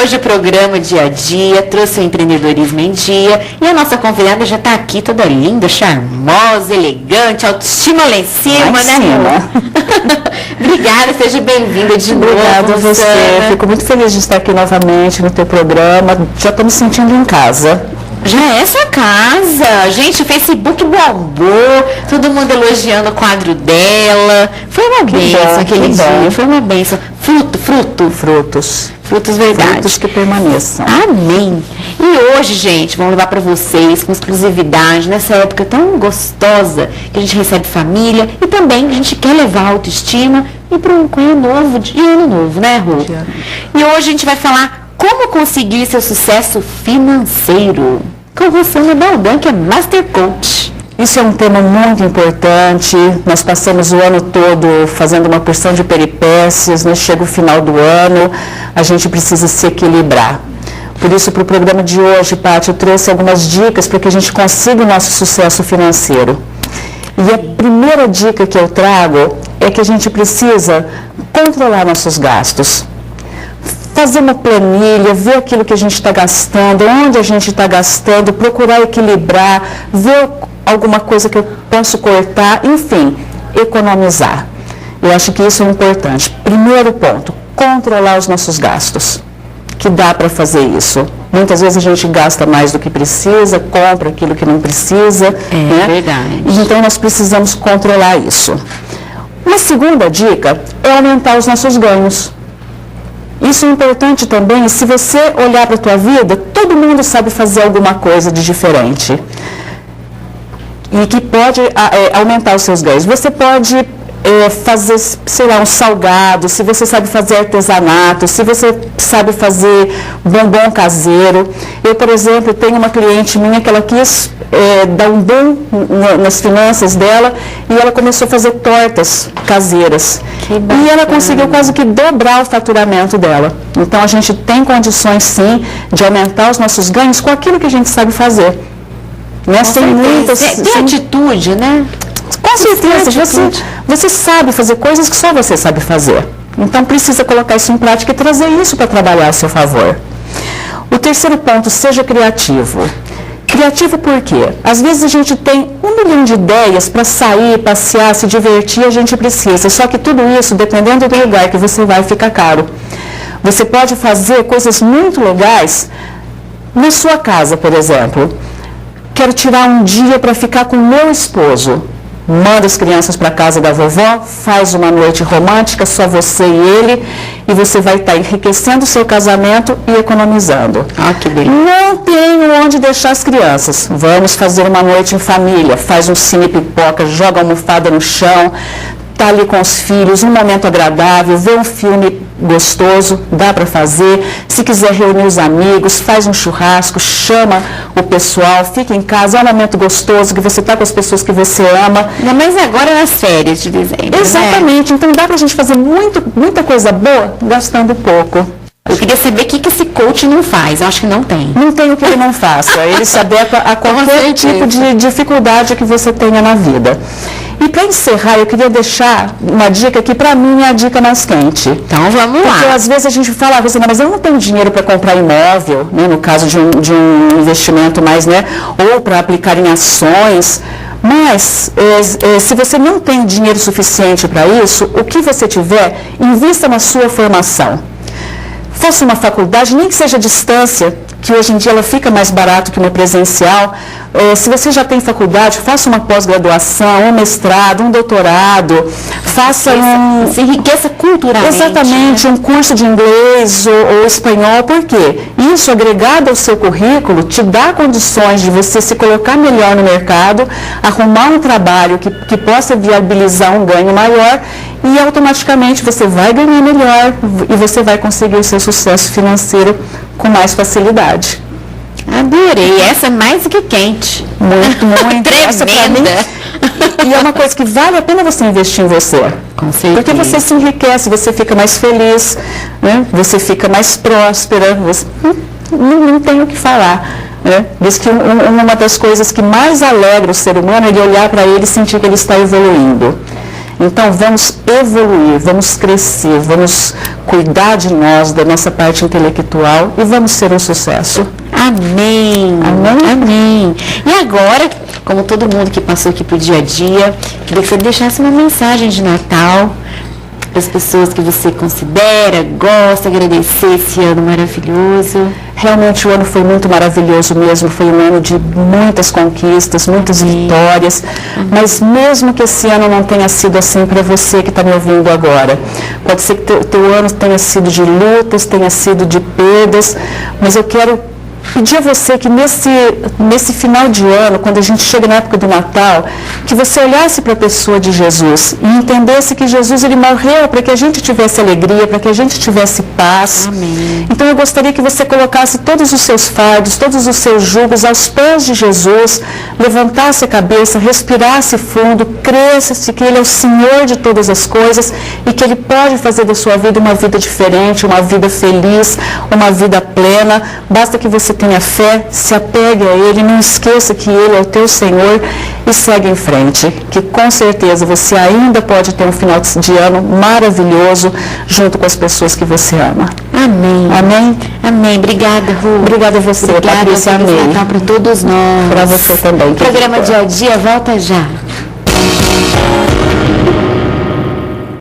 hoje o programa Dia a Dia trouxe o empreendedorismo em dia e a nossa convidada já está aqui toda linda, charmosa, elegante, autoestima lá em cima, né? Obrigada, seja bem-vinda de novo. Obrigada a você, fico muito feliz de estar aqui novamente no teu programa, já estou me sentindo em casa. Já é sua casa. Gente, o Facebook bombou, todo mundo elogiando o quadro dela. Foi uma bênção aquele dia, foi uma bênção. Frutos verdade. Frutos que permaneçam. Amém. E hoje, gente, vamos levar para vocês com exclusividade, nessa época tão gostosa, que a gente recebe família e também a gente quer levar a autoestima e para um cunho novo, de ano novo, né, Rô? E hoje a gente vai falar como conseguir seu sucesso financeiro com Rosana Baldan, que é Master Coach. Isso é um tema muito importante. Nós passamos o ano todo fazendo uma porção de peripécias, né? Chega o final do ano, a gente precisa se equilibrar. Por isso, para o programa de hoje, Paty, eu trouxe algumas dicas para que a gente consiga o nosso sucesso financeiro. E a primeira dica que eu trago é que a gente precisa controlar nossos gastos. Fazer uma planilha, ver aquilo que a gente está gastando, onde a gente está gastando, procurar equilibrar, ver alguma coisa que eu posso cortar, enfim, economizar. Eu acho que isso é importante. Primeiro ponto, controlar os nossos gastos, que dá para fazer isso. Muitas vezes a gente gasta mais do que precisa, compra aquilo que não precisa. É verdade. Então nós precisamos controlar isso. Uma segunda dica é aumentar os nossos ganhos. Isso é importante também, se você olhar para a tua vida, todo mundo sabe fazer alguma coisa de diferente e que pode aumentar os seus ganhos. Você pode fazer, sei lá, um salgado, se você sabe fazer artesanato, se você sabe fazer bombom caseiro. Eu, por exemplo, tenho uma cliente minha que ela quis dar um boom nas finanças dela e ela começou a fazer tortas caseiras. E ela conseguiu quase que dobrar o faturamento dela. Então, a gente tem condições, sim, de aumentar os nossos ganhos com aquilo que a gente sabe fazer. Tem atitude, né? Com certeza, você sabe fazer coisas que só você sabe fazer. Então, precisa colocar isso em prática e trazer isso para trabalhar a seu favor. O terceiro ponto, seja criativo. Criativo por quê? Às vezes a gente tem 1 milhão de ideias para sair, passear, se divertir, a gente precisa. Só que tudo isso, dependendo do lugar que você vai, fica caro. Você pode fazer coisas muito legais na sua casa, por exemplo. Quero tirar um dia para ficar com o meu esposo. Manda as crianças para a casa da vovó, faz uma noite romântica, só você e ele, e você vai estar enriquecendo o seu casamento e economizando. Que bem. Não tenho onde deixar as crianças. Vamos fazer uma noite em família, faz um cine pipoca, joga a almofada no chão, está ali com os filhos, um momento agradável, vê um filme gostoso, dá para fazer. Se quiser reunir os amigos, faz um churrasco, chama o pessoal, fica em casa, é um momento gostoso, que você está com as pessoas que você ama. Mas agora nas férias de dezembro. Exatamente, né? Então dá para a gente fazer muita coisa boa gastando pouco. Eu queria saber o que esse coach não faz. Eu acho que não tem. Não tem o que ele não faça. Ele se adequa a qualquer tipo de dificuldade que você tenha na vida. E para encerrar, eu queria deixar uma dica que para mim é a dica mais quente. Então vamos lá. Porque às vezes a gente fala, mas eu não tenho dinheiro para comprar imóvel, né, no caso de um investimento mais, né, ou para aplicar em ações. Mas, se você não tem dinheiro suficiente para isso, o que você tiver, invista na sua formação. Faça uma faculdade, nem que seja à distância, que hoje em dia ela fica mais barato que uma presencial. Se você já tem faculdade, faça uma pós-graduação, um mestrado, um doutorado, faça se enriqueça culturalmente. Exatamente, né? Um curso de inglês ou espanhol, por quê? Isso, agregado ao seu currículo, te dá condições de você se colocar melhor no mercado, arrumar um trabalho que possa viabilizar um ganho maior e automaticamente você vai ganhar melhor e você vai conseguir o seu sucesso financeiro com mais facilidade. Adorei, essa é mais do que quente. Muito. Essa pra mim, e é uma coisa que vale a pena você investir em você. Com certeza. Porque você se enriquece, você fica mais feliz, né? Você fica mais próspera, você não tem o que falar. Né? Diz que uma das coisas que mais alegra o ser humano é ele olhar para ele e sentir que ele está evoluindo. Então vamos evoluir, vamos crescer, vamos cuidar de nós, da nossa parte intelectual e vamos ser um sucesso. Amém. Amém? Amém. E agora, como todo mundo que passou aqui pro dia a dia, queria que você deixasse uma mensagem de Natal para as pessoas que você considera, gosta, agradecer esse ano maravilhoso. Realmente o ano foi muito maravilhoso mesmo, foi um ano de muitas conquistas, muitas vitórias, mas mesmo que esse ano não tenha sido assim para você que está me ouvindo agora, pode ser que teu ano tenha sido de lutas, tenha sido de perdas, mas eu quero pedir a você que nesse final de ano, quando a gente chega na época do Natal, que você olhasse para a pessoa de Jesus e entendesse que Jesus ele morreu para que a gente tivesse alegria, para que a gente tivesse paz. Amém. Então eu gostaria que você colocasse todos os seus fardos, todos os seus jugos aos pés de Jesus, levantasse a cabeça, respirasse fundo, cresça-se que Ele é o Senhor de todas as coisas e que Ele pode fazer da sua vida uma vida diferente, uma vida feliz, uma vida plena. Basta que você tenha fé, se apegue a Ele, não esqueça que Ele é o teu Senhor e segue em frente, que com certeza você ainda pode ter um final de ano maravilhoso junto com as pessoas que você ama. Amém. Amém? Amém. Obrigada, Ru. Obrigada a você, Obrigada, Patrícia. Feliz Amém. Natal para todos nós. Para você também. O programa Dia a Dia volta já.